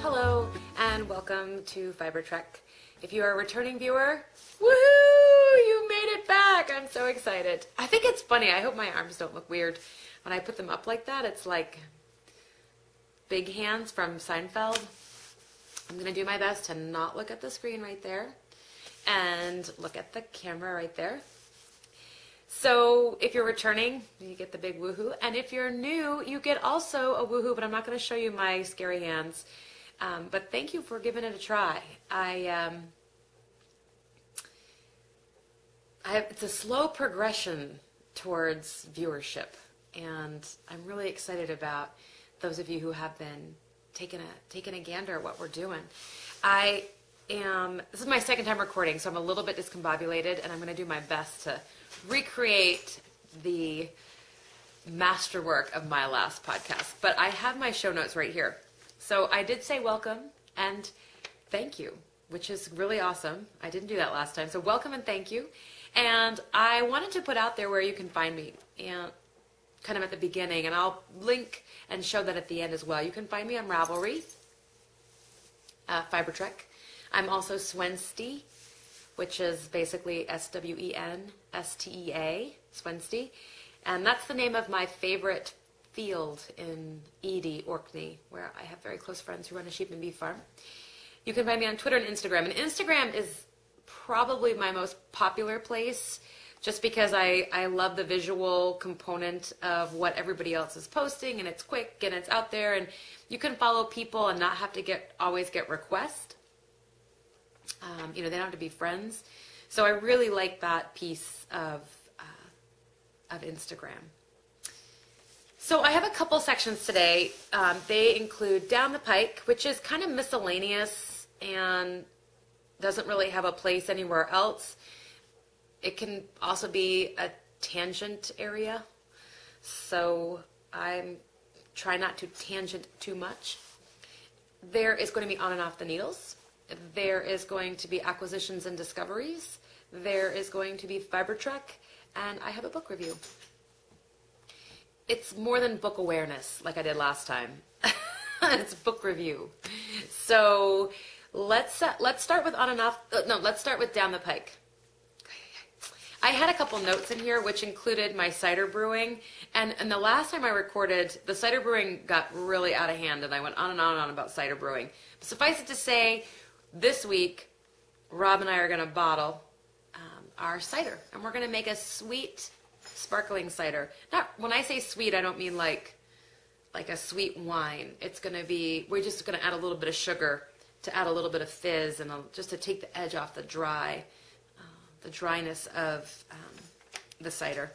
Hello and welcome to Fiber Trek. If you are a returning viewer, woohoo! You made it back! I'm so excited. I think it's funny. I hope my arms don't look weird when I put them up like that. It's like big hands from Seinfeld. I'm going to do my best to not look at the screen right there and look at the camera right there. So if you're returning, you get the big woohoo. And if you're new, you get also a woohoo, but I'm not going to show you my scary hands. But thank you for giving it a try. It's a slow progression towards viewership, and I'm really excited about those of you who have been taking a gander at what we're doing. This is my second time recording, so I'm a little bit discombobulated, and I'm going to do my best to recreate the masterwork of my last podcast. But I have my show notes right here. So I did say welcome and thank you, which is really awesome. I didn't do that last time. So welcome and thank you. And I wanted to put out there where you can find me, and kind of at the beginning, and I'll link and show that at the end as well. You can find me on Ravelry, Fiber Trek. I'm also Swenstea, which is basically SWENSTEA, Swenstea. And that's the name of my favorite field in Edy, Orkney, where I have very close friends who run a sheep and beef farm. You can find me on Twitter and Instagram. And Instagram is probably my most popular place, just because I love the visual component of what everybody else is posting, and it's quick and it's out there, and you can follow people and not have to always get requests. They don't have to be friends. So I really like that piece of Instagram. So I have a couple sections today. They include Down the Pike, which is kind of miscellaneous and doesn't really have a place anywhere else. It can also be a tangent area, so I'm trying not to tangent too much. There is going to be On and Off the Needles. There is going to be Acquisitions and Discoveries. There is going to be Fiber Trek, and I have a book review. It's more than book awareness like I did last time. It's a book review. So let's start with On and Off. Let's start with Down the Pike. I had a couple notes in here which included my cider brewing, and the last time I recorded, the cider brewing got really out of hand, and I went on and on and on about cider brewing. But suffice it to say, this week, Rob and I are going to bottle our cider, and we're going to make a sweet, sparkling cider. When I say sweet, I don't mean like a sweet wine. It's going to be, we're just going to add a little bit of sugar to add a little bit of fizz, and just to take the edge off the dryness of the cider.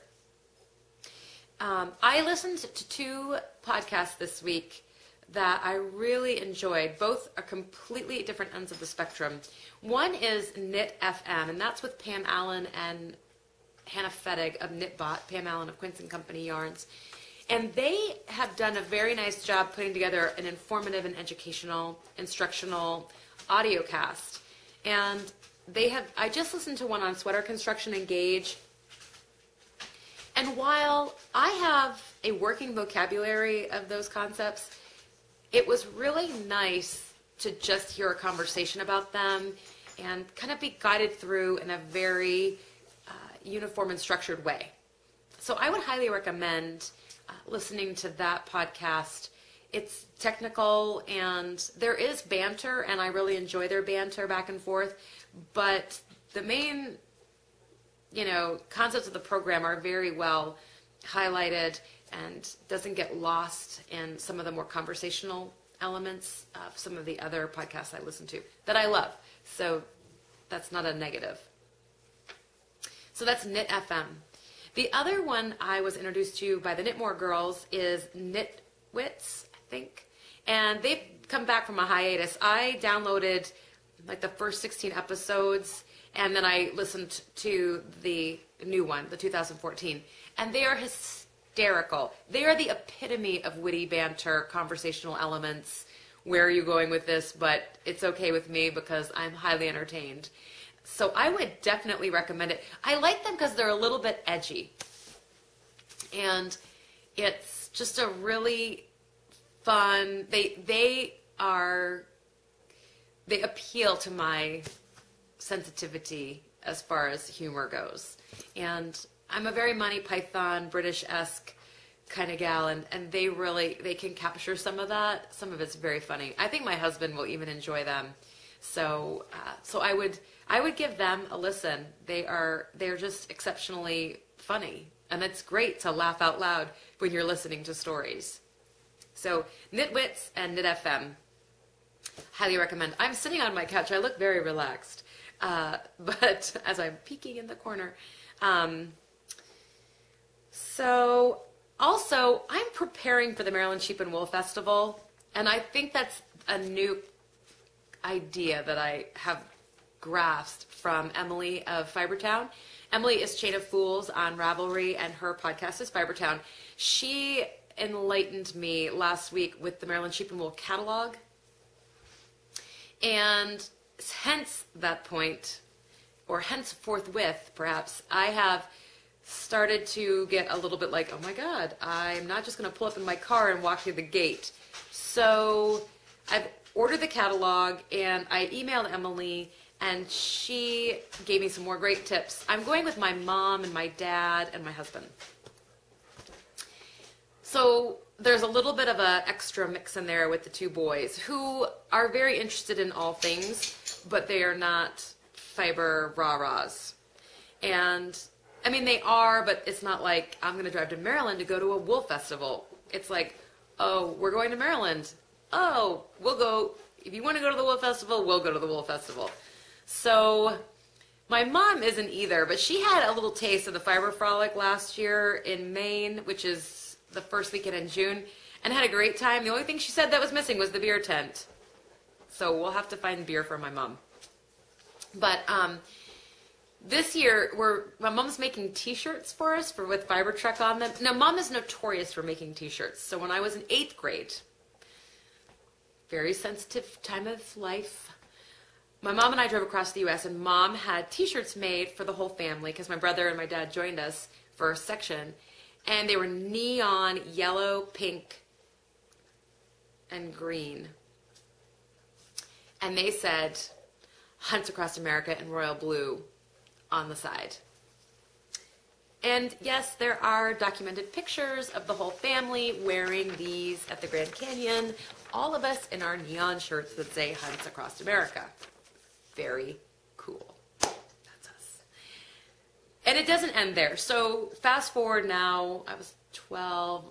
I listened to two podcasts this week that I really enjoyed. Both are completely different ends of the spectrum. One is Knit FM, and that's with Pam Allen and Hannah Fettig of Knitbot, Pam Allen of Quince & Company Yarns. And they have done a very nice job putting together an informative and educational, instructional audio cast. And I just listened to one on sweater construction and gauge. And while I have a working vocabulary of those concepts, it was really nice to just hear a conversation about them and kind of be guided through in a very uniform and structured way. So I would highly recommend listening to that podcast. It's technical and there is banter, and I really enjoy their banter back and forth, but the main concepts of the program are very well highlighted and doesn't get lost in some of the more conversational elements of some of the other podcasts I listen to that I love. So that's not a negative. So that's Knit FM. The other one I was introduced to by the Knitmore girls is Knitwits, I think. And they've come back from a hiatus. I downloaded like the first 16 episodes, and then I listened to the new one, the 2014. And they are hysterical. They are the epitome of witty banter, conversational elements. Where are you going with this? But it's okay with me because I'm highly entertained. So I would definitely recommend it. I like them because they're a little bit edgy. And it's just a really fun, they appeal to my sensitivity as far as humor goes. And I'm a very Monty Python, British-esque kind of gal, and they can capture some of that. Some of it's very funny. I think my husband will even enjoy them. So I would give them a listen. They're just exceptionally funny, and it's great to laugh out loud when you're listening to stories. So Nitwits and NitFM, highly recommend. I'm sitting on my couch. I look very relaxed, but as I'm peeking in the corner. So also, I'm preparing for the Maryland Sheep and Wool Festival, and I think that's a new idea that I have grasped from Emily of Fibertown. Emily is Chain of Fools on Ravelry, and her podcast is Fibertown. She enlightened me last week with the Maryland Sheep and Wool catalog, and hence that point, or hence forthwith, perhaps, I have started to get a little bit like, oh my God, I'm not just going to pull up in my car and walk through the gate. So I've ordered the catalog, and I emailed Emily, and she gave me some more great tips. I'm going with my mom and my dad and my husband. So there's a little bit of an extra mix in there with the two boys who are very interested in all things, but they are not fiber rah-rahs. And I mean, they are, but it's not like I'm going to drive to Maryland to go to a wool festival. It's like, oh, we're going to Maryland. Oh, we'll go. If you want to go to the wool festival, we'll go to the wool festival. So my mom isn't either, but she had a little taste of the Fiber Frolic last year in Maine, which is the first weekend in June, and had a great time. The only thing she said that was missing was the beer tent. So we'll have to find beer for my mom. But this year, my mom's making T-shirts for us with Fiber Trek on them. Now, Mom is notorious for making T-shirts. So when I was in 8th grade, very sensitive time of life, my mom and I drove across the U.S., and Mom had T-shirts made for the whole family because my brother and my dad joined us for a section. And they were neon yellow, pink, and green. And they said, Hunts Across America in royal blue on the side. And yes, there are documented pictures of the whole family wearing these at the Grand Canyon. All of us in our neon shirts that say Hunts Across America. Very cool. That's us. And it doesn't end there. So fast forward now, I was 12,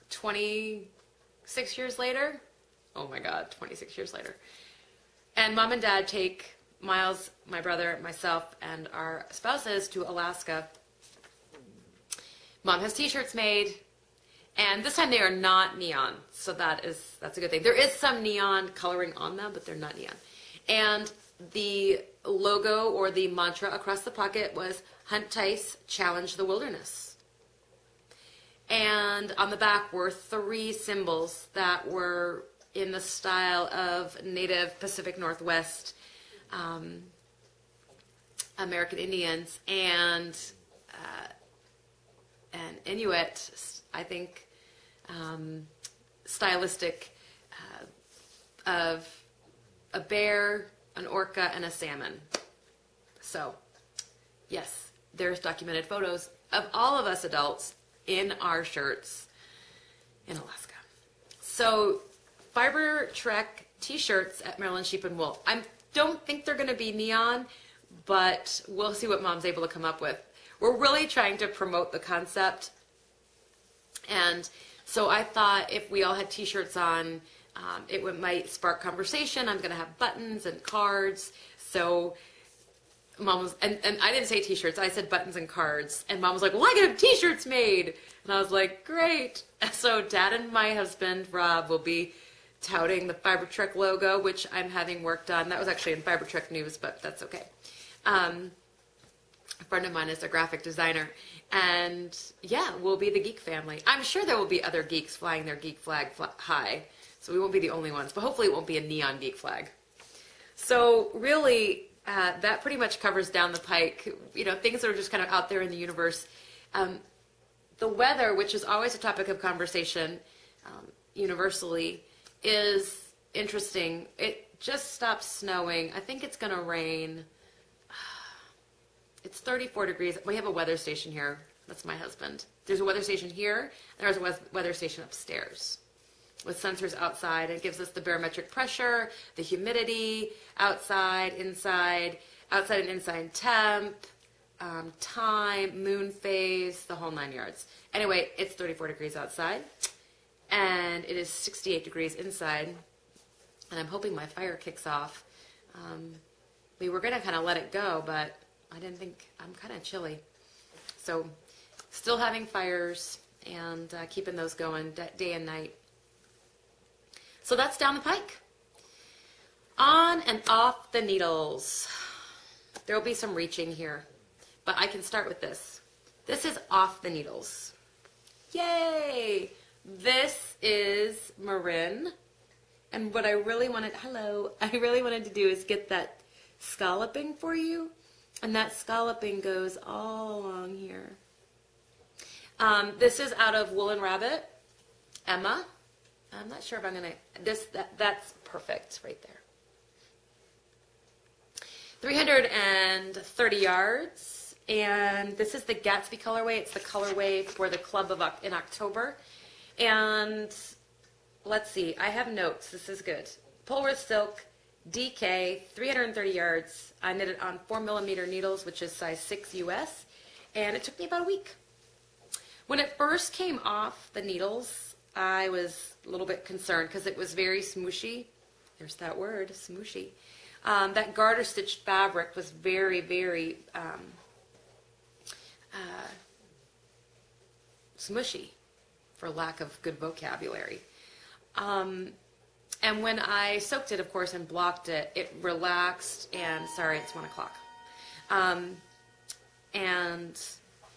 26 years later. Oh my God, 26 years later. And Mom and Dad take Miles, my brother, myself, and our spouses to Alaska. Mom has T-shirts made, and this time they are not neon, so that's a good thing. There is some neon coloring on them, but they're not neon. And the logo or the mantra across the pocket was Hunt Tice, Challenge the Wilderness. And on the back were 3 symbols that were in the style of Native Pacific Northwest American Indians and Inuit, I think, stylistic of a bear, an orca, and a salmon. So, yes, there's documented photos of all of us adults in our shirts in Alaska. So, Fiber Trek T-shirts at Maryland Sheep and Wool. I don't think they're going to be neon, but we'll see what Mom's able to come up with. We're really trying to promote the concept, and so I thought if we all had T-shirts on, it might spark conversation. I'm going to have buttons and cards. So Mom was, and I didn't say T-shirts, I said buttons and cards, and Mom was like, well, I can have T-shirts made, and I was like, great. So Dad and my husband, Rob, will be touting the Fiber Trek logo, which I'm having worked on. That was actually in Fiber Trek News, but that's okay. A friend of mine is a graphic designer, and yeah, we'll be the geek family. I'm sure there will be other geeks flying their geek flag high, so we won't be the only ones, but hopefully it won't be a neon geek flag. So really, that pretty much covers down the pike, things that are just kind of out there in the universe. the weather, which is always a topic of conversation universally, is interesting. It just stopped snowing. I think it's going to rain. It's 34 degrees. We have a weather station here. That's my husband. There's a weather station here, and there's a weather station upstairs with sensors outside. It gives us the barometric pressure, the humidity, outside, inside, outside and inside temp, time, moon phase, the whole 9 yards. Anyway, it's 34 degrees outside, and it is 68 degrees inside, and I'm hoping my fire kicks off. We were going to kind of let it go, but I didn't think, I'm kind of chilly. So still having fires and keeping those going day and night. So that's down the pike. On and off the needles. There will be some reaching here, but I can start with this. This is off the needles. Yay! This is Marin. And what I really wanted, I really wanted to do is get that scalloping for you. And that scalloping goes all along here. This is out of Woolen Rabbit, Emma. I'm not sure if I'm going to, that's perfect right there. 330 yards, and this is the Gatsby colorway. It's the colorway for the club in October. And let's see, I have notes. This is good. Polworth silk, DK, 330 yards. I knit it on 4mm needles, which is size 6 US, and it took me about a week. When it first came off the needles, I was a little bit concerned because it was very smooshy. There's that word, smooshy. That garter stitched fabric was very, very smushy, for lack of good vocabulary. And when I soaked it, of course, and blocked it, it relaxed, and sorry, it's 1 o'clock. And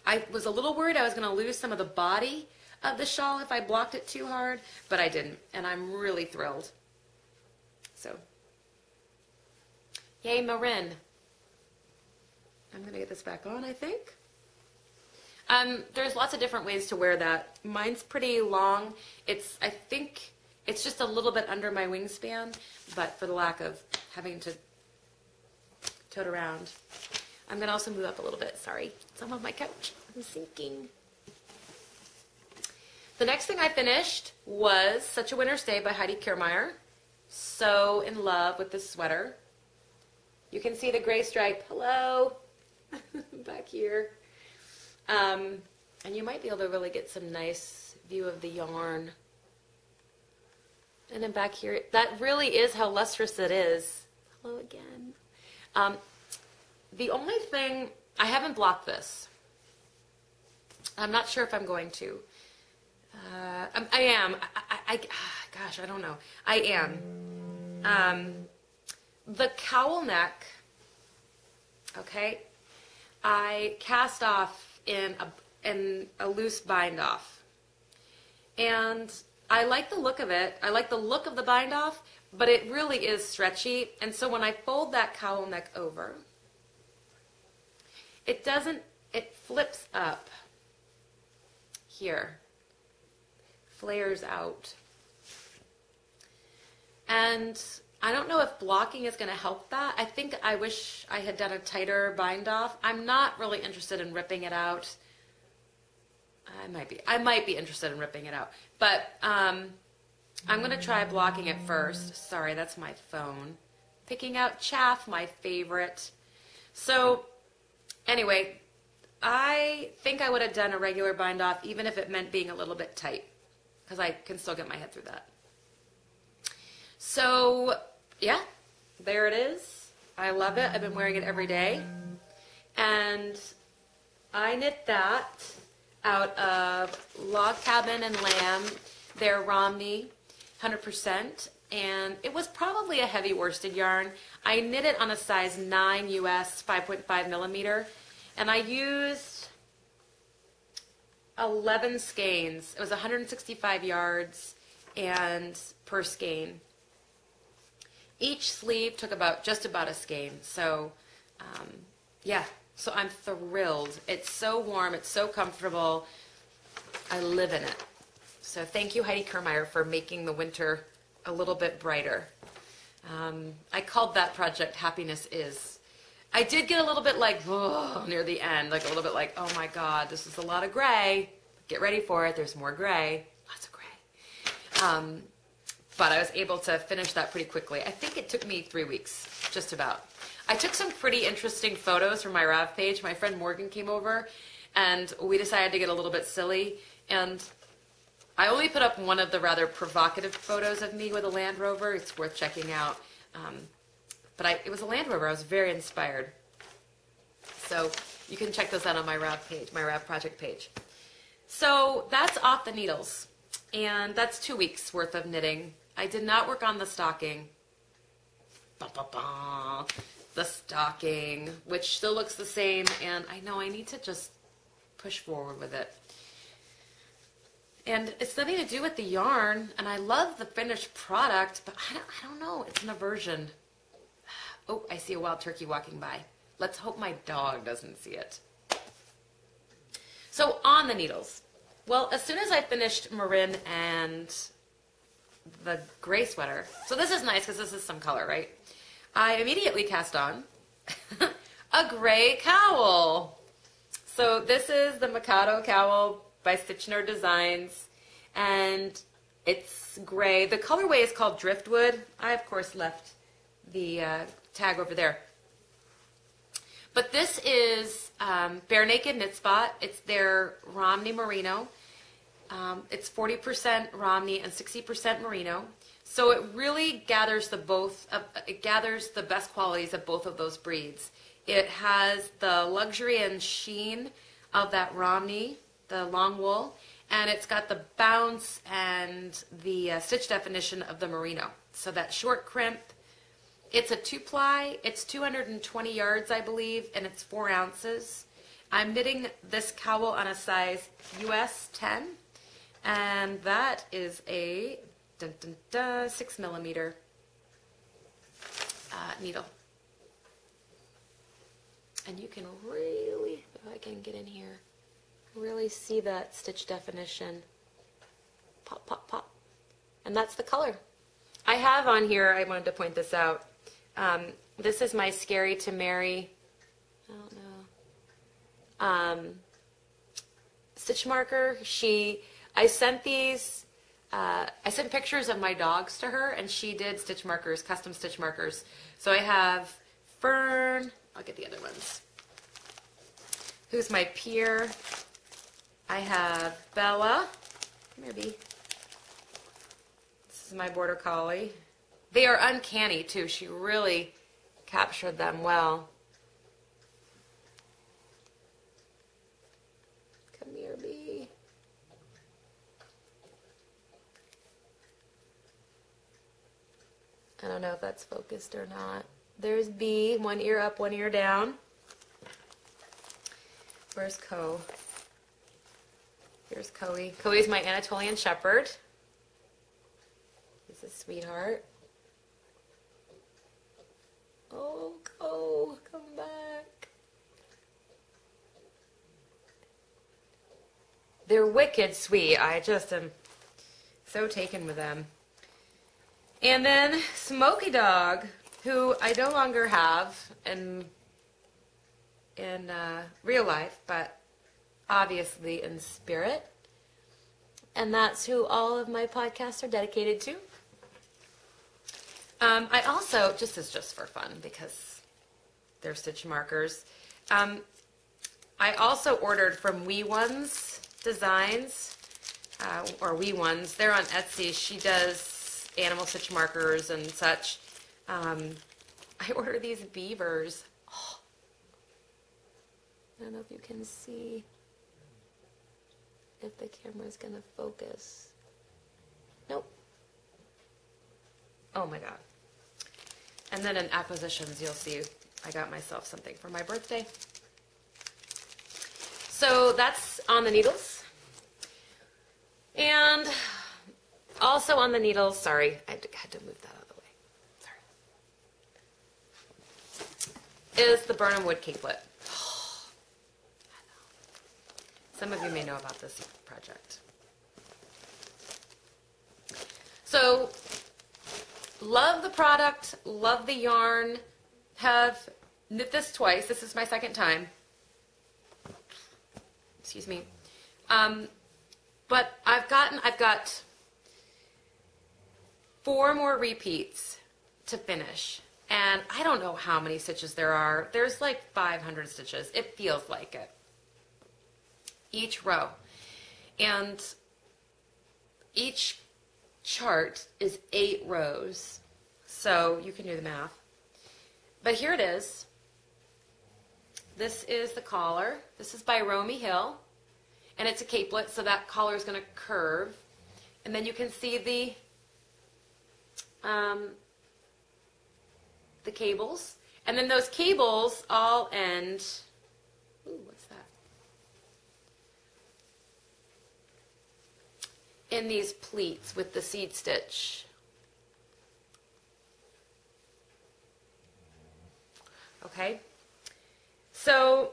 I was a little worried I was going to lose some of the body of the shawl if I blocked it too hard, but I didn't, and I'm really thrilled. So, yay, Marin. I'm going to get this back on, I think. There's lots of different ways to wear that. Mine's pretty long. I think it's just a little bit under my wingspan, but for the lack of having to tote around. I'm going to also move up a little bit. Sorry, it's on my couch. I'm sinking. The next thing I finished was Such a Winter's Day by Heidi Kiermaier. So in love with this sweater. You can see the gray stripe. Hello. Back here. And you might be able to really get some nice view of the yarn. And then back here, that really is how lustrous it is. Hello again. The only thing, I haven't blocked this. I'm not sure if I'm going to. I am. Gosh, I don't know. I am. The cowl neck, okay, I cast off in a loose bind off. And I like the look of it. I like the look of the bind off, but it really is stretchy. And so when I fold that cowl neck over, it flips up here, flares out. And I don't know if blocking is going to help that. I wish I had done a tighter bind off. I'm not really interested in ripping it out. I might be interested in ripping it out. But I'm going to try blocking it first. Sorry, that's my phone. Picking out chaff, my favorite. So anyway, I think I would have done a regular bind off even if it meant being a little bit tight, because I can still get my head through that. So yeah, there it is. I love it. I've been wearing it every day. And I knit that out of Log Cabin and Lamb. They're Romney, 100%. And it was probably a heavy worsted yarn. I knit it on a size 9 US 5.5 millimeter. And I used 11 skeins. It was 165 yards and per skein. Each sleeve took just about a skein. So yeah, so I'm thrilled. It's so warm. It's so comfortable. I live in it. So thank you, Heidi Kermeyer, for making the winter a little bit brighter. I called that project Happiness Is. I did get a little bit like, oh, near the end, like a little bit like, oh my God, this is a lot of gray. Get ready for it. There's more gray. Lots of gray. But I was able to finish that pretty quickly. I think it took me 3 weeks, just about. I took some pretty interesting photos from my Rav page. My friend Morgan came over, and we decided to get a little bit silly. And I only put up one of the rather provocative photos of me with a Land Rover. It's worth checking out. But it was a Land Rover. I was very inspired. So you can check those out on my Rav page, my Rav project page. So that's off the needles. And that's 2 weeks worth of knitting. I did not work on the stocking. The stocking, which still looks the same. And I know I need to just push forward with it. And it's nothing to do with the yarn. And I love the finished product, but I don't know. It's an aversion. Oh, I see a wild turkey walking by. Let's hope my dog doesn't see it. So on the needles. Well, as soon as I finished Marin and the gray sweater, so this is nice because this is some color, right? I immediately cast on a gray cowl. So this is the Mikado cowl by Stitchner Designs, and it's gray. The colorway is called Driftwood. I, of course, left the tag over there. But this is Bare Naked Knit Spot. It's their Romney Merino. It's 40% Romney and 60% Merino. So it really gathers it gathers the best qualities of both of those breeds. It has the luxury and sheen of that Romney, the long wool, and it's got the bounce and the stitch definition of the Merino. So that short crimp. It's a 2-ply, it's 220 yards, I believe, and it's 4 ounces. I'm knitting this cowl on a size US 10, and that is a 6 millimeter needle. And you can really, if I can get in here, really see that stitch definition. Pop, pop, pop. And that's the color. I have on here, I wanted to point this out, this is my Scary to Marry, I don't know, stitch marker. I sent these, I sent pictures of my dogs to her, and she did stitch markers, custom stitch markers. So I have Fern, I'll get the other ones, who's my peer. I have Bella, come here, Bee. This is my Border Collie. They are uncanny, too. She really captured them well. Come here, Bee. I don't know if that's focused or not. There's Bee, one ear up, one ear down. Where's Co? Here's Coey. Coey's my Anatolian Shepherd. He's a sweetheart. Oh, Co, come back. They're wicked sweet. I just am so taken with them. And then Smokey Dog, who I no longer have in real life, but obviously in spirit. And that's who all of my podcasts are dedicated to. I also, just for fun, because they're stitch markers, I also ordered from Wee Ones Designs, or Wee Ones. They're on Etsy. She does animal stitch markers and such. I ordered these beavers. Oh. I don't know if you can see if the camera's gonna focus. Nope. Oh my god. And then in acquisitions, you'll see I got myself something for my birthday. So that's on the needles. And also on the needles, sorry, I had to move that out of the way. Sorry. Is the Burnham Wood Capelet. So Some of you may know about this project. So, love the product, love the yarn, have knit this twice. This is my second time. Excuse me. But I've got 4 more repeats to finish. And I don't know how many stitches there are. There's like 500 stitches. It feels like it. Each row. And each chart is 8 rows. So you can do the math. But here it is. This is the collar. This is by Romy Hill. And it's a capelet, so that collar is going to curve. And then you can see the cables. And then those cables all end, ooh, what's that? In these pleats with the seed stitch. Okay. So,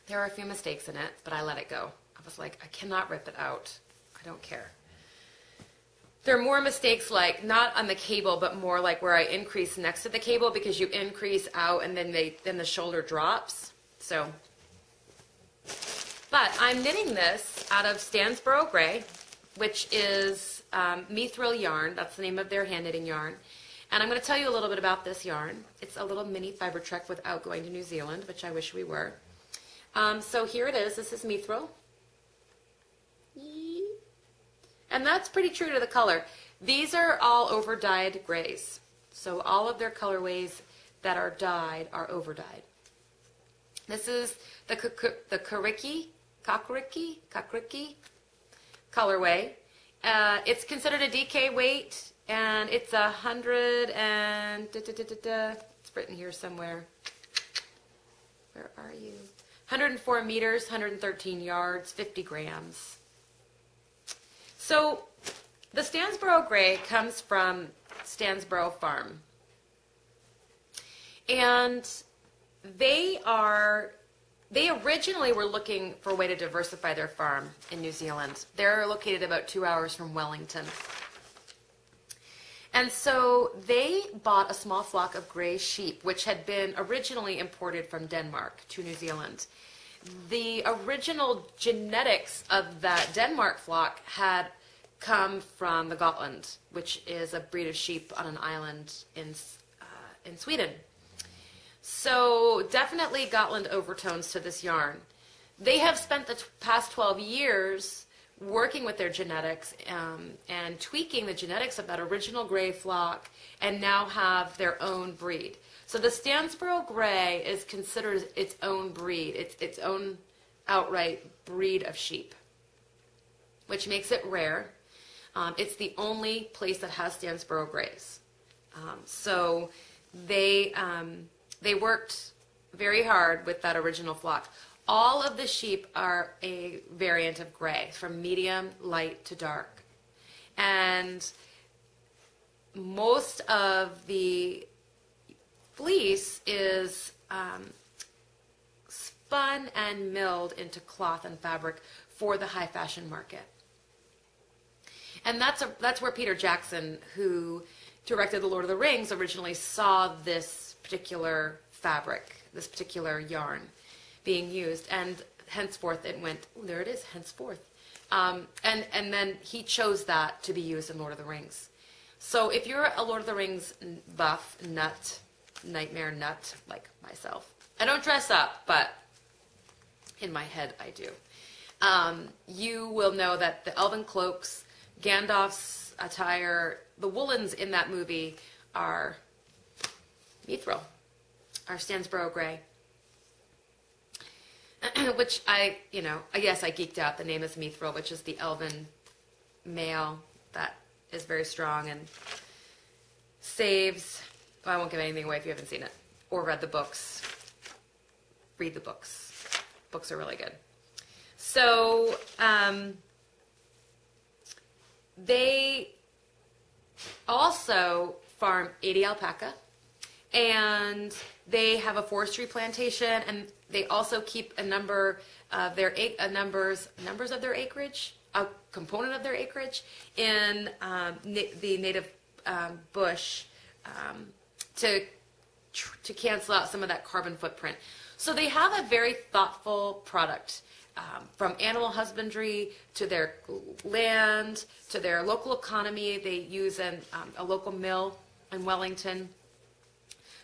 there are a few mistakes in it, but I let it go. I was like, I cannot rip it out. I don't care. There are more mistakes like, not on the cable, but more like where I increase next to the cable because you increase out and then the shoulder drops. So, but I'm knitting this out of Stansboro Gray, which is Mithril yarn. That's the name of their hand knitting yarn. And I'm going to tell you a little bit about this yarn. It's a little mini fiber trek without going to New Zealand, which I wish we were. So here it is. This is Mithril. And that's pretty true to the color. These are all over-dyed grays. So all of their colorways that are dyed are over-dyed. This is the Kakriki colorway. It's considered a DK weight. And it's 100 and, it's written here somewhere. Where are you? 104 meters, 113 yards, 50 grams. So the Stansboro Gray comes from Stansboro Farm. And they originally were looking for a way to diversify their farm in New Zealand. They're located about 2 hours from Wellington. And so they bought a small flock of gray sheep, which had been originally imported from Denmark to New Zealand. The original genetics of that Denmark flock had come from the Gotland, which is a breed of sheep on an island in Sweden. So definitely Gotland overtones to this yarn. They have spent the past 12 years working with their genetics and tweaking the genetics of that original gray flock and now have their own breed. So the Stansboro Gray is considered its own breed. It's its own outright breed of sheep, which makes it rare. It's the only place that has Stansboro Grays. So they worked very hard with that original flock. All of the sheep are a variant of gray, from medium, light to dark. And most of the fleece is spun and milled into cloth and fabric for the high fashion market. And that's where Peter Jackson, who directed The Lord of the Rings, originally saw this particular fabric, this particular yarn being used, and henceforth it went, oh, there it is, henceforth. And then he chose that to be used in Lord of the Rings. So if you're a Lord of the Rings buff, nightmare nut, like myself, I don't dress up, but in my head I do. You will know that the elven cloaks, Gandalf's attire, the woolens in that movie are Mithril, are Stansboro Gray. Which I geeked out. The name is Mithril, which is the elven male that is very strong and saves. Well, I won't give anything away if you haven't seen it or read the books. Read the books. Books are really good. So they also farm 80 alpaca, and they have a forestry plantation, and They also keep a number of their numbers of their acreage, a component of their acreage in the native bush to cancel out some of that carbon footprint. So they have a very thoughtful product, from animal husbandry to their land to their local economy. They use a local mill in Wellington.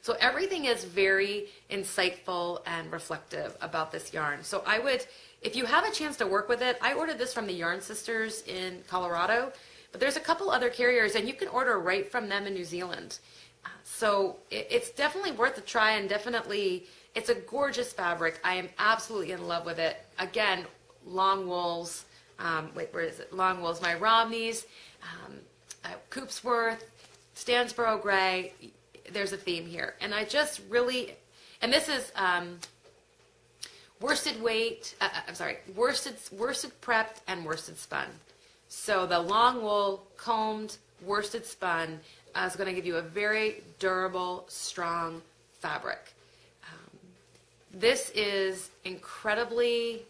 So everything is very insightful and reflective about this yarn. So I would, if you have a chance to work with it, I ordered this from the Yarn Sisters in Colorado, but there's a couple other carriers, and you can order right from them in New Zealand. So it's definitely worth a try, and definitely, it's a gorgeous fabric. I am absolutely in love with it. Again, long wools, where is it? Long wools, my Romneys, Coopsworth, Stansboro Gray. There's a theme here. And I just really, and this is worsted prepped and worsted spun. So the long wool combed worsted spun is going to give you a very durable, strong fabric. This is incredibly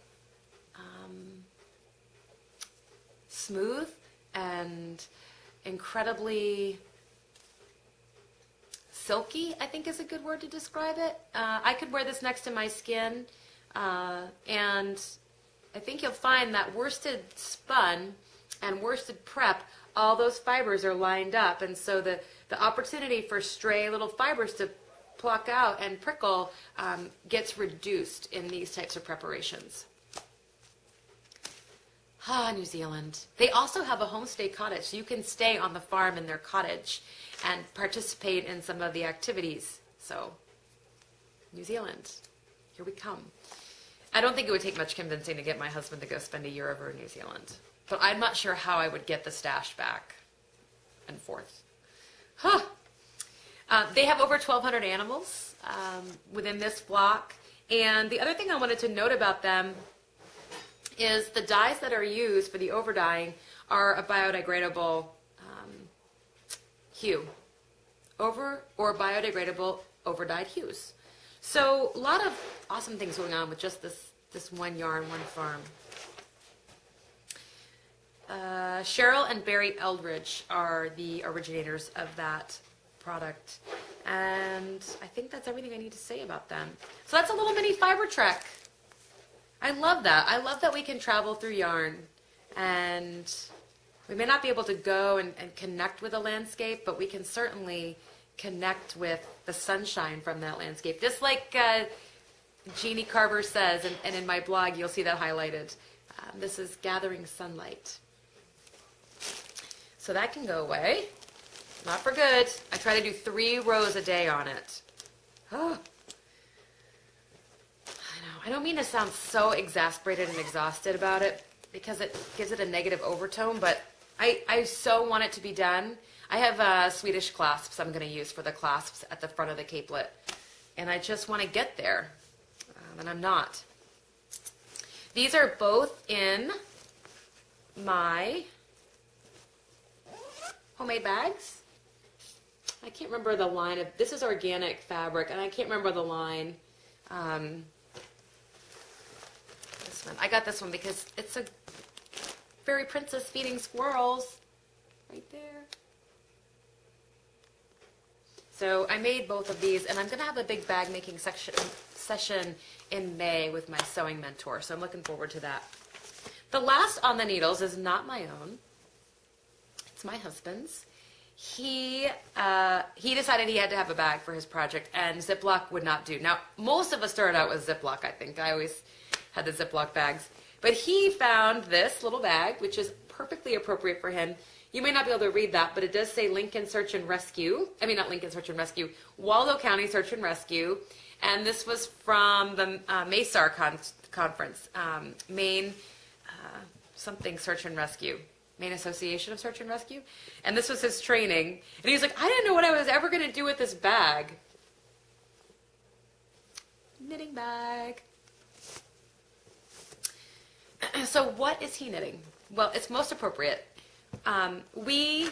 smooth and incredibly silky, I think is a good word to describe it. I could wear this next to my skin, and I think you'll find that worsted spun and worsted prep, all those fibers are lined up, and so the opportunity for stray little fibers to pluck out and prickle gets reduced in these types of preparations. New Zealand. They also have a homestay cottage, so you can stay on the farm in their cottage and participate in some of the activities. So, New Zealand, here we come. I don't think it would take much convincing to get my husband to go spend a year over in New Zealand, but I'm not sure how I would get the stash back and forth. They have over 1,200 animals within this flock, and the other thing I wanted to note about them is the dyes that are used for the overdying are a biodegradable hue, or biodegradable overdyed hues. So a lot of awesome things going on with just this one yarn, one farm. Cheryl and Barry Eldridge are the originators of that product, and I think that's everything I need to say about them. So that's a little mini fiber trek. I love that. I love that we can travel through yarn, and we may not be able to go and connect with a landscape, but we can certainly connect with the sunshine from that landscape. Just like Jeannie Carver says, and in my blog you'll see that highlighted. This is gathering sunlight. So that can go away. Not for good. I try to do 3 rows a day on it. Oh. I don't mean to sound so exasperated and exhausted about it because it gives it a negative overtone, but I so want it to be done. I have Swedish clasps I'm going to use for the clasps at the front of the capelet, and I just want to get there, and I'm not. These are both in my homemade bags. I can't remember the line of, this is organic fabric, and I can't remember the line. I got this one because it's a fairy princess feeding squirrels right there. So I made both of these, and I'm going to have a big bag making session in May with my sewing mentor, so I'm looking forward to that. The last on the needles is not my own. It's my husband's. He decided he had to have a bag for his project, and Ziploc would not do. Now, most of us started out with Ziploc, I think. I always had the Ziploc bags. But he found this little bag, which is perfectly appropriate for him. You may not be able to read that, but it does say Lincoln Search and Rescue. I mean, not Lincoln Search and Rescue, Waldo County Search and Rescue. And this was from the MASAR conference, Maine something Search and Rescue. Maine Association of Search and Rescue. And this was his training. And he was like, I didn't know what I was ever going to do with this bag. Knitting bag. So what is he knitting? Well, it's most appropriate. We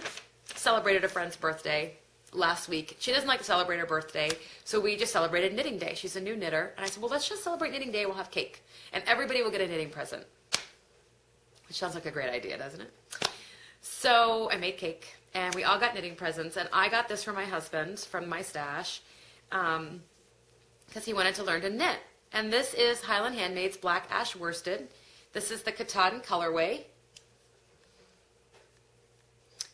celebrated a friend's birthday last week. She doesn't like to celebrate her birthday, so we just celebrated Knitting Day. She's a new knitter. And I said, well, let's just celebrate Knitting Day. We'll have cake. And everybody will get a knitting present. Which sounds like a great idea, doesn't it? So I made cake, and we all got knitting presents. And I got this for my husband from my stash because he wanted to learn to knit. And this is Highland Handmaid's Black Ash Worsted. This is the Katahdin colorway.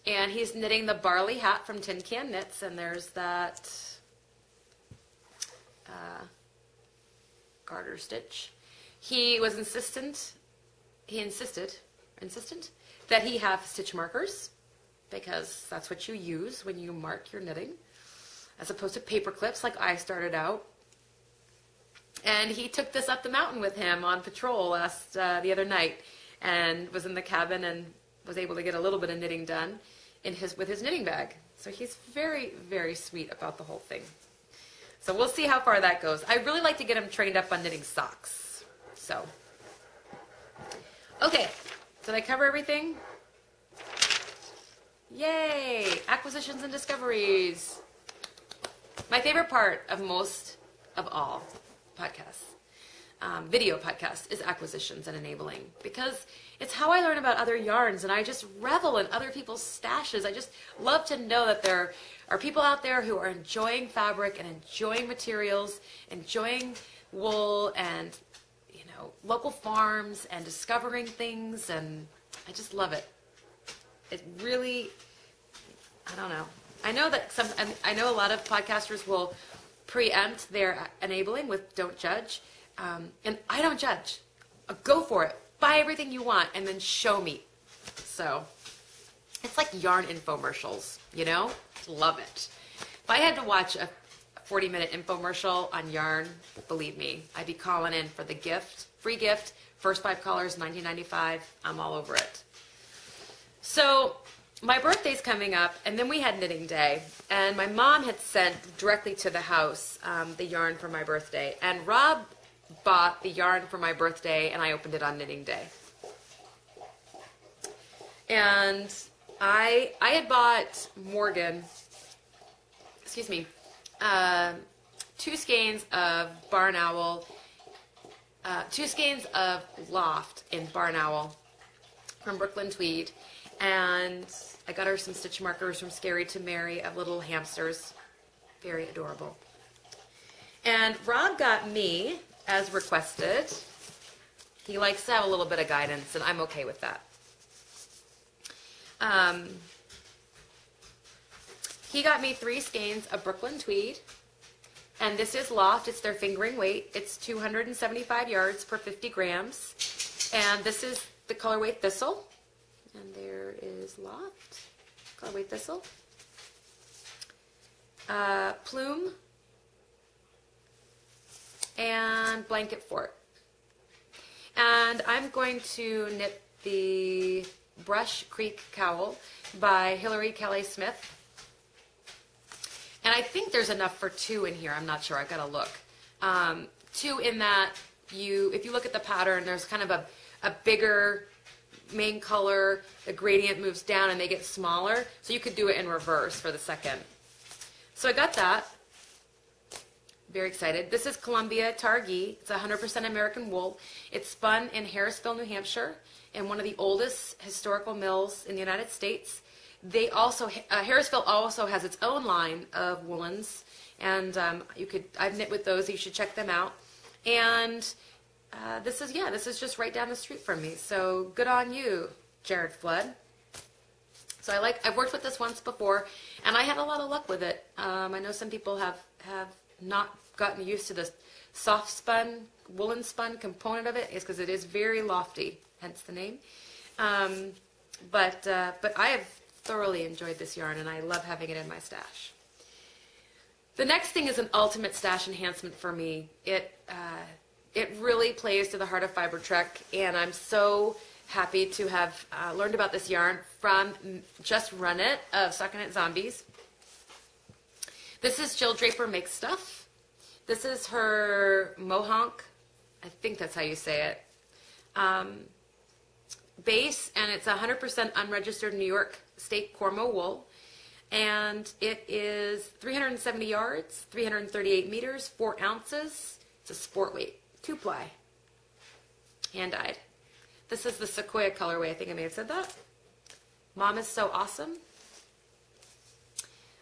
And he's knitting the barley hat from Tin Can Knits, and there's that garter stitch. He insisted that he have stitch markers, because that's what you use when you mark your knitting, as opposed to paper clips like I started out. And he took this up the mountain with him on patrol the other night, and was in the cabin and was able to get a little bit of knitting done with his knitting bag. So he's very, very sweet about the whole thing. So we'll see how far that goes. I'd really like to get him trained up on knitting socks. So, okay, did I cover everything? Yay! Acquisitions and discoveries. My favorite part of most of all podcasts, video podcasts, is acquisitions and enabling, because it's how I learn about other yarns, and I just revel in other people's stashes. I just love to know that there are people out there who are enjoying fabric and enjoying materials, enjoying wool and, you know, local farms, and discovering things, and I just love it. It really, I don't know. I know that I know a lot of podcasters will preempt their enabling with "don't judge," and I don't judge. Go for it. Buy everything you want, and then show me. So it's like yarn infomercials, you know? Love it. If I had to watch a 40-minute infomercial on yarn, believe me, I'd be calling in for the gift, free gift, first 5 callers, $19.95. I'm all over it. So my birthday's coming up, and then we had knitting day, and my mom had sent directly to the house the yarn for my birthday, and Rob bought the yarn for my birthday, and I opened it on knitting day. And I had bought Morgan, 2 skeins of Barn Owl, 2 skeins of Loft in Barn Owl from Brooklyn Tweed, and I got her some stitch markers from Scary to Mary of little hamsters. Very adorable. And Rob got me, as requested, he likes to have a little bit of guidance, and I'm okay with that. He got me 3 skeins of Brooklyn Tweed, and this is Loft. It's their fingering weight. It's 275 yards per 50 grams, and this is the colorway Thistle, and there is Loft, colorway Thistle, Plume, and Blanket Fort. And I'm going to knit the Brush Creek Cowl by Hilary Kelly Smith. And I think there's enough for 2 in here. I'm not sure. I've got to look. 2 in that if you look at the pattern, there's kind of a bigger main color. The gradient moves down and they get smaller. So you could do it in reverse for the second. So I got that. Very excited. This is Columbia Targhee. It's 100% American wool. It's spun in Harrisville, New Hampshire, in one of the oldest historical mills in the United States. They also, Harrisville also has its own line of woolens, and I've knit with those. You should check them out. And this is just right down the street from me. So good on you, Jared Flood. So I've worked with this once before, and I had a lot of luck with it. I know some people have not gotten used to the soft spun, woolen spun component of it, is because it is very lofty, hence the name. But I have thoroughly enjoyed this yarn, and I love having it in my stash. The next thing is an ultimate stash enhancement for me. It really plays to the heart of Fiber Trek, and I'm so happy to have learned about this yarn from Just Run It of Stockinette Zombies. This is Jill Draper Makes Stuff. This is her Mohonk, I think that's how you say it, base, and it's 100% unregistered New York State Cormo wool. And it is 370 yards, 338 meters, 4 ounces. It's a sport weight, 2-ply, hand-dyed. This is the Sequoia colorway. I think I may have said that. Mom is so awesome.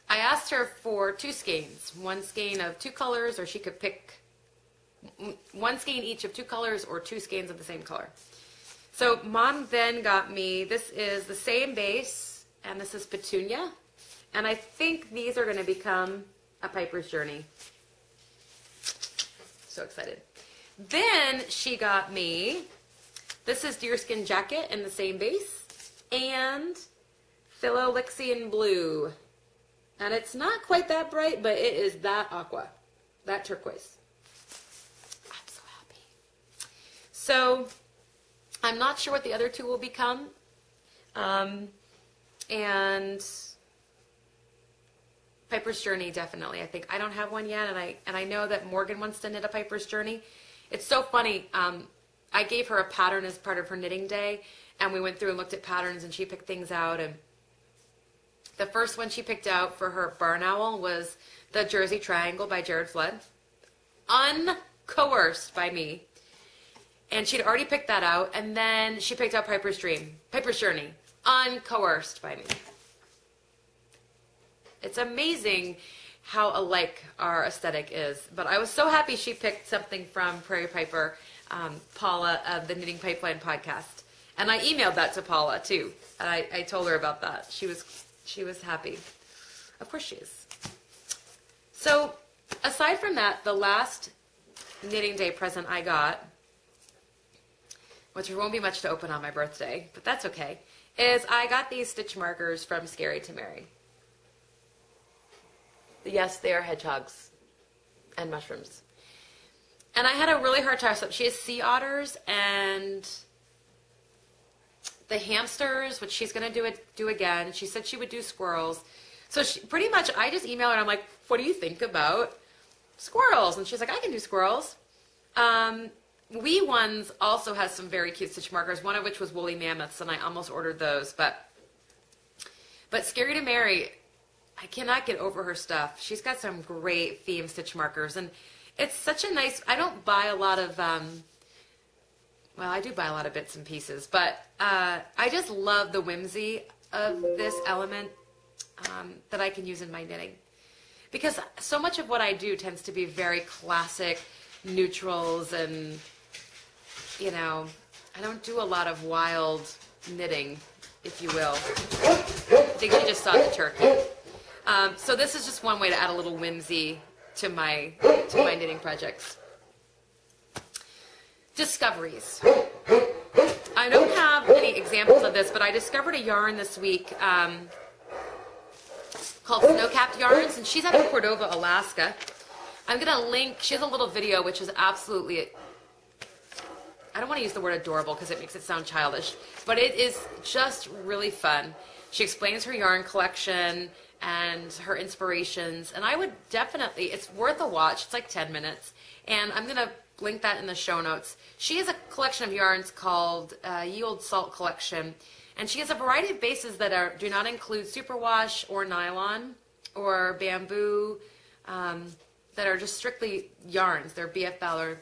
I asked her for 2 skeins, 1 skein of 2 colors, or she could pick 1 skein each of 2 colors or 2 skeins of the same color. So Mom then got me, this is the same base, and this is Petunia. And I think these are going to become a Piper's Journey. So excited. Then she got me, this is Deerskin Jacket in the same base, and Philolixian Blue. And it's not quite that bright, but it is that aqua, that turquoise. I'm so happy. So I'm not sure what the other 2 will become. And Piper's Journey, definitely. I think I don't have one yet, and I know that Morgan wants to knit a Piper's Journey. It's so funny. I gave her a pattern as part of her knitting day, and we went through and looked at patterns, and she picked things out. And the first one she picked out for her barn owl was the Jersey Triangle by Jared Flood, uncoerced by me. And she'd already picked that out, and then she picked out Piper's Journey, uncoerced by me. It's amazing how alike our aesthetic is. But I was so happy she picked something from Prairie Piper, Paula of the Knitting Pipeline podcast. And I emailed that to Paula too. And I told her about that. She was happy. Of course she is. So aside from that, the last knitting day present I got, which there won't be much to open on my birthday, but that's okay, is I got these stitch markers from Scary to Mary. Yes, they are hedgehogs and mushrooms. And I had a really hard time. So she has sea otters and the hamsters, which she's going to do again. She said she would do squirrels. So she, pretty much I just emailed her and I'm like, what do you think about squirrels? And she's like, I can do squirrels. Wee Ones also has some very cute stitch markers, one of which was woolly mammoths, and I almost ordered those. But Scary to Mary, I cannot get over her stuff. She's got some great theme stitch markers, and it's such a nice, I don't buy a lot of, well, I do buy a lot of bits and pieces, but I just love the whimsy of this element that I can use in my knitting. Because so much of what I do tends to be very classic neutrals, and, you know, I don't do a lot of wild knitting, if you will. I think she just saw the turkey. So this is just one way to add a little whimsy to my knitting projects. Discoveries. I don't have any examples of this, but I discovered a yarn this week called Snow-Capped Yarns, and she's out of Cordova, Alaska. I'm going to link, she has a little video which is absolutely, I don't want to use the word adorable because it makes it sound childish, but it is just really fun. She explains her yarn collection and her inspirations, and I would definitely, it's worth a watch. It's like 10 minutes, and I'm going to link that in the show notes. She has a collection of yarns called Ye Olde Salt Collection, and she has a variety of bases that do not include superwash or nylon or bamboo, that are just strictly yarns. They're BFL,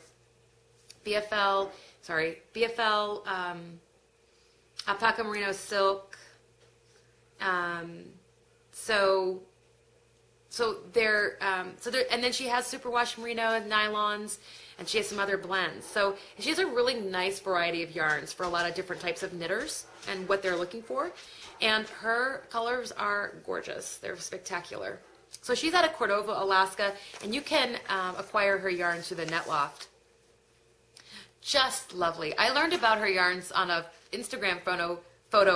alpaca merino silk. And then she has superwash merino and nylons, and she has some other blends. So she has a really nice variety of yarns for a lot of different types of knitters and what they're looking for. And her colors are gorgeous. They're spectacular. So she's out of Cordova, Alaska, and you can acquire her yarns through the Net Loft. Just lovely. I learned about her yarns on a Instagram photo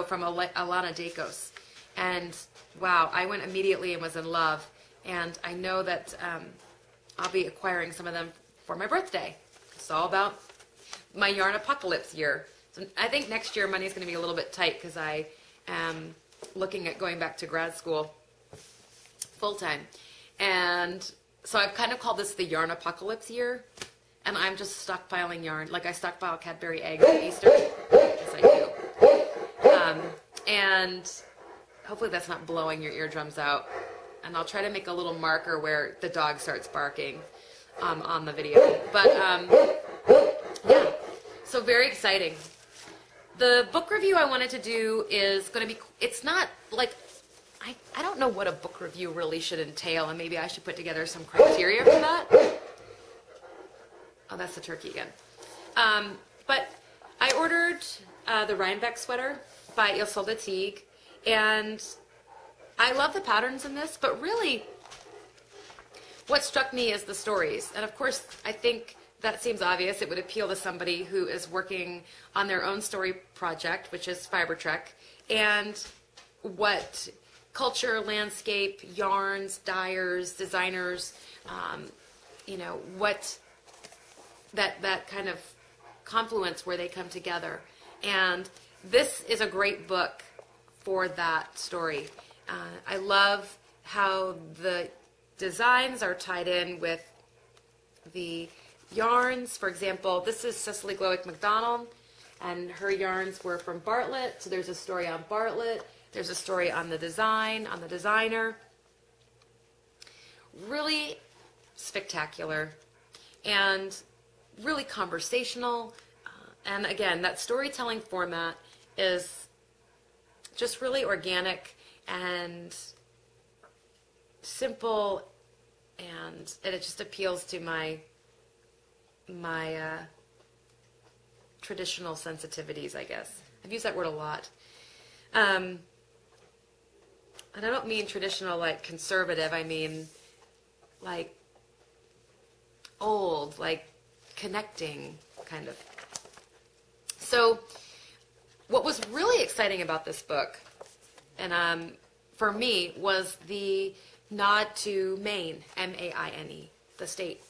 from Alana Dacos. And wow, I went immediately and was in love. And I know that I'll be acquiring some of them for my birthday. It's all about my yarn apocalypse year. So I think next year money's going to be a little bit tight because I am looking at going back to grad school full-time. And so I've kind of called this the yarn apocalypse year. And I'm just stockpiling yarn. Like I stockpile Cadbury eggs at Easter. Yes, I do. And hopefully that's not blowing your eardrums out. And I'll try to make a little marker where the dog starts barking on the video. But yeah, so very exciting. The book review I wanted to do is going to be, it's not like, I don't know what a book review really should entail, and maybe I should put together some criteria for that. Oh, that's the turkey again. But I ordered the Rhinebeck sweater by Isolde Teague, and I love the patterns in this, but really what struck me is the stories. And of course, I think that seems obvious. It would appeal to somebody who is working on their own story project, which is Fiber Trek, and what culture, landscape, yarns, dyers, designers, you know, what that kind of confluence where they come together. And this is a great book for that story. I love how the designs are tied in with the yarns. For example, this is Cecily Glowick MacDonald, and her yarns were from Bartlett. So there's a story on Bartlett. There's a story on the design, on the designer. Really spectacular and really conversational. And again, that storytelling format is just really organic and simple, and it just appeals to my traditional sensitivities, I guess. I've used that word a lot. And I don't mean traditional like conservative, I mean like old, like connecting kind of. So what was really exciting about this book, and for me, was the nod to Maine, M-A-I-N-E, the state.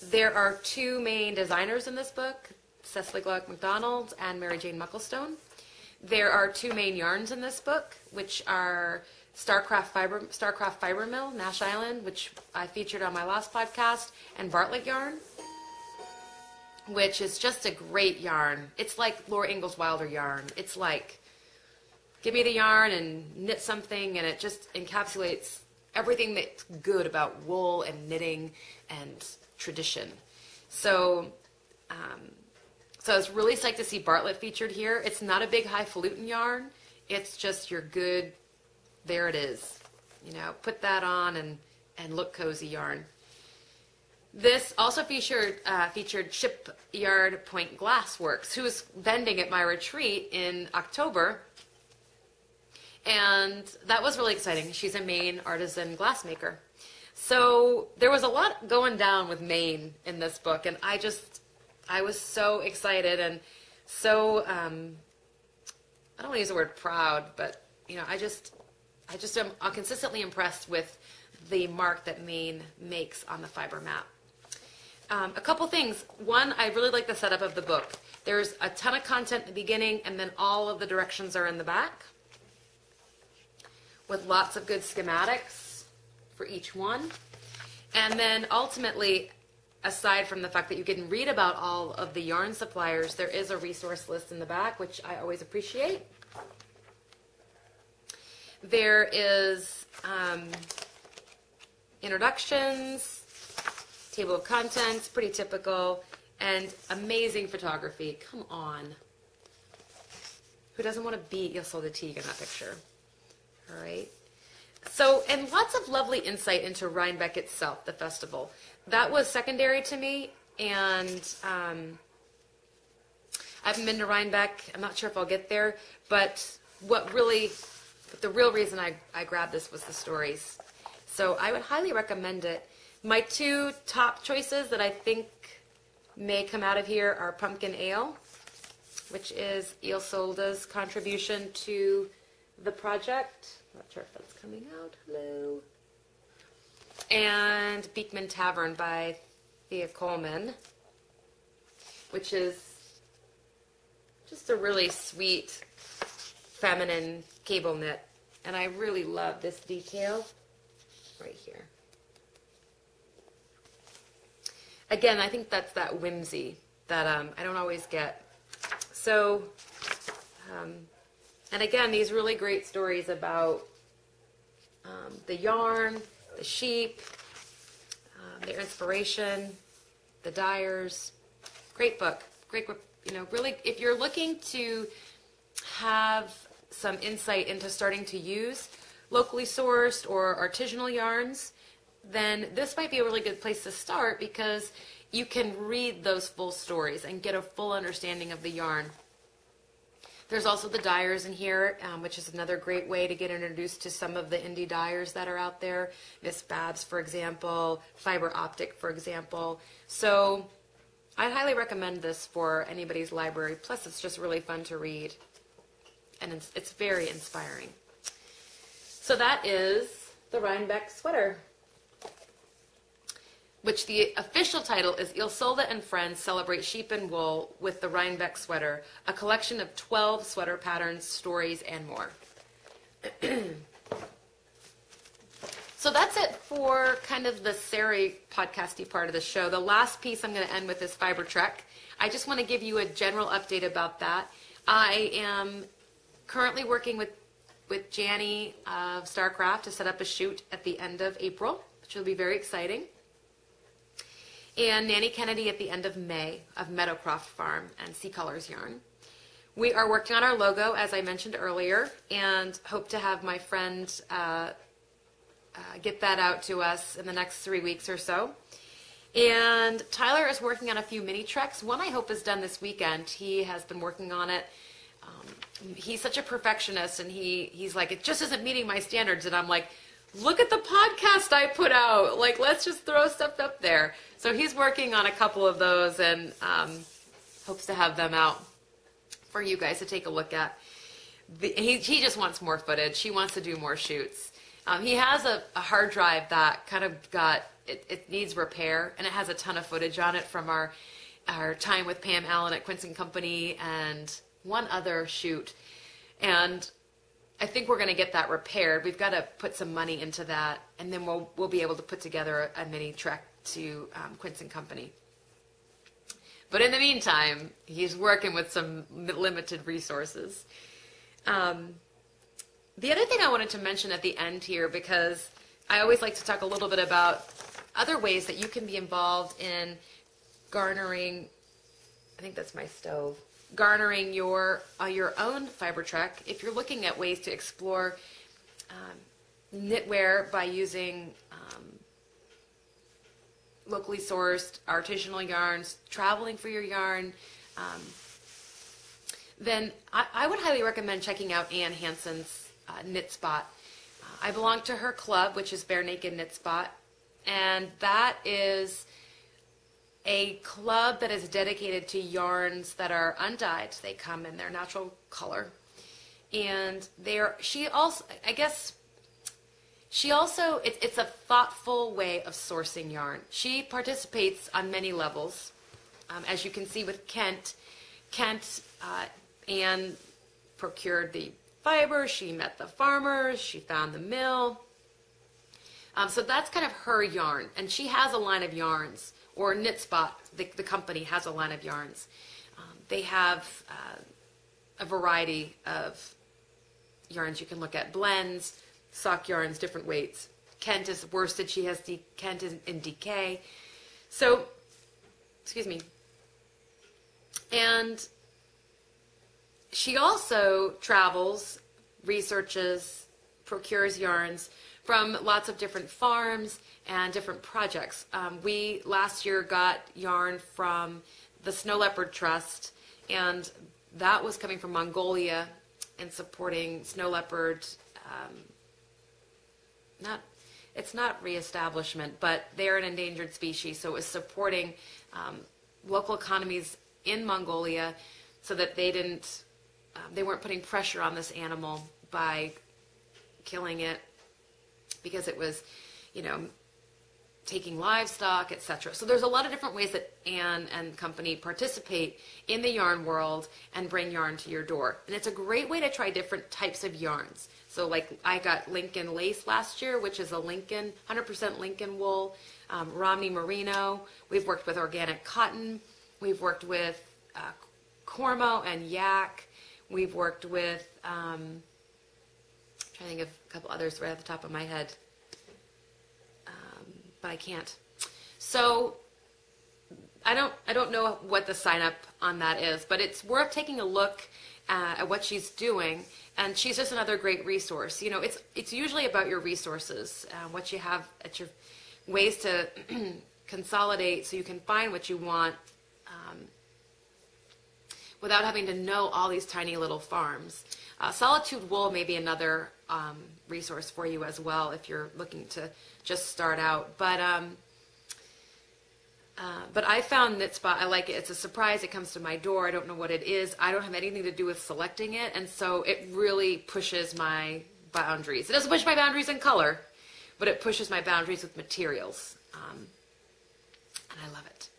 There are two main designers in this book, Cecily Glowick MacDonald and Mary Jane Mucklestone. There are two main yarns in this book, which are Starcraft Fiber Mill, Nash Island, which I featured on my last podcast, and Bartlett yarn, which is just a great yarn. It's like Laura Ingalls Wilder yarn. It's like, give me the yarn and knit something, and it just encapsulates everything that's good about wool and knitting and tradition. So, so I was really psyched to see Bartlett featured here. It's not a big highfalutin yarn. It's just your good, there it is. You know, put that on and look cozy yarn. This also featured Shipyard Point Glassworks, who was vending at my retreat in October. And that was really exciting. She's a Maine artisan glassmaker. So there was a lot going down with Maine in this book, and I was so excited and so, I don't want to use the word proud, but, you know, I just am consistently impressed with the mark that Maine makes on the fiber map. A couple things. One, I really like the setup of the book. There's a ton of content in the beginning, and then all of the directions are in the back, with lots of good schematics for each one. And then ultimately, aside from the fact that you can read about all of the yarn suppliers, there is a resource list in the back, which I always appreciate. There is introductions, table of contents, pretty typical, and amazing photography. Come on. Who doesn't want to beat Isolde Teague in that picture? All right. So, and lots of lovely insight into Rhinebeck itself, the festival. That was secondary to me, and I haven't been to Rhinebeck. I'm not sure if I'll get there, but the real reason I grabbed this was the stories. So I would highly recommend it. My two top choices that I think may come out of here are Pumpkin Ale, which is Isolde's contribution to the project. Not sure if that's coming out. Hello. And Beekman Tavern by Thea Coleman, which is just a really sweet, feminine cable knit. And I really love this detail right here. Again, I think that's that whimsy that I don't always get. So, And again, these really great stories about the yarn, the sheep, their inspiration, the dyers. Great book. Great book. You know, really, if you're looking to have some insight into starting to use locally sourced or artisanal yarns, then this might be a really good place to start, because you can read those full stories and get a full understanding of the yarn. There's also the dyers in here, which is another great way to get introduced to some of the indie dyers that are out there. Miss Babs, for example, Fiber Optic, for example. So I'd highly recommend this for anybody's library. Plus, it's just really fun to read, and it's very inspiring. So that is the Rhinebeck sweater, which the official title is Il Solda and Friends Celebrate Sheep and Wool with the Rhinebeck Sweater, a collection of 12 sweater patterns, stories, and more. So that's it for kind of the Sari podcasty part of the show. The last piece I'm going to end with is Fiber Trek. I just want to give you a general update about that. I am currently working with Janny of Starcraft to set up a shoot at the end of April, which will be very exciting. And Nanny Kennedy at the end of May of Meadowcroft Farm and Sea Colors Yarn. We are working on our logo, as I mentioned earlier, and hope to have my friend get that out to us in the next 3 weeks or so. And Tyler is working on a few mini treks. One I hope is done this weekend. He has been working on it. He's such a perfectionist, and he's like, it just isn't meeting my standards. And I'm like, look at the podcast I put out. Like, let's just throw stuff up there. So he's working on a couple of those, and hopes to have them out for you guys to take a look at. He just wants more footage. He wants to do more shoots. He has a hard drive that kind of it needs repair, and it has a ton of footage on it from our time with Pam Allen at Quince & Company and one other shoot. And I think we're going to get that repaired. We've got to put some money into that, and then we'll be able to put together a mini trek to Quince & Company. But in the meantime, he's working with some limited resources. The other thing I wanted to mention at the end here, because I always like to talk a little bit about other ways that you can be involved in garnering, I think that's my stove, garnering your own fiber trek. If you're looking at ways to explore knitwear by using locally sourced artisanal yarns, traveling for your yarn, then I would highly recommend checking out Ann Hansen's Knit Spot. I belong to her club, which is Bare Naked Knit Spot, and that is a club that is dedicated to yarns that are undyed. They come in their natural color, and it's a thoughtful way of sourcing yarn. She participates on many levels, as you can see with Kent. Anne procured the fiber. She met the farmers. She found the mill. So that's kind of her yarn, and she has a line of yarns. Or Knit Spot, the company, has a line of yarns. They have a variety of yarns you can look at. Blends, sock yarns, different weights. Kent is worsted. She has Kent is in DK. So, excuse me. And she also travels, researches, procures yarns from lots of different farms and different projects. We last year got yarn from the Snow Leopard Trust, and that was coming from Mongolia and supporting snow leopard. It's not reestablishment, but they're an endangered species, so it was supporting local economies in Mongolia so that they weren't putting pressure on this animal by killing it because it was, taking livestock, etc. So there's a lot of different ways that Anne and company participate in the yarn world and bring yarn to your door. And it's a great way to try different types of yarns. So like I got Lincoln lace last year, which is a 100% Lincoln wool, Romney merino. We've worked with organic cotton. We've worked with Cormo and yak. We've worked with, I'm trying to think of a couple others right off the top of my head, but I can't. So I don't know what the sign up on that is, but it's worth taking a look at what she's doing, and she's just another great resource. You know, it's usually about your resources, what you have at your ways to consolidate so you can find what you want without having to know all these tiny little farms. Solitude Wool may be another resource for you as well if you're looking to just start out. But I found KnitSpot, I like it. It's a surprise. It comes to my door. I don't know what it is. I don't have anything to do with selecting it, and so it really pushes my boundaries. It doesn't push my boundaries in color, but it pushes my boundaries with materials, and I love it.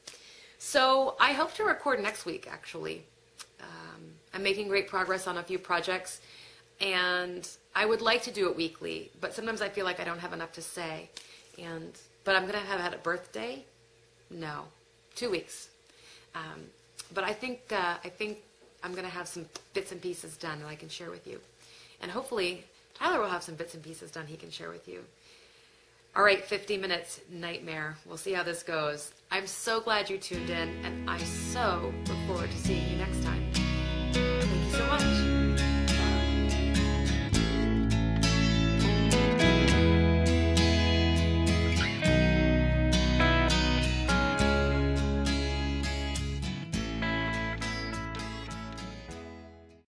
So I hope to record next week, actually. I'm making great progress on a few projects, and I would like to do it weekly, but sometimes I feel like I don't have enough to say. But I'm going to have had a birthday. No, 2 weeks. But I think I'm going to have some bits and pieces done that I can share with you. And hopefully Tyler will have some bits and pieces done he can share with you. All right, 50 minutes nightmare. We'll see how this goes. I'm so glad you tuned in, and I so look forward to seeing you next time.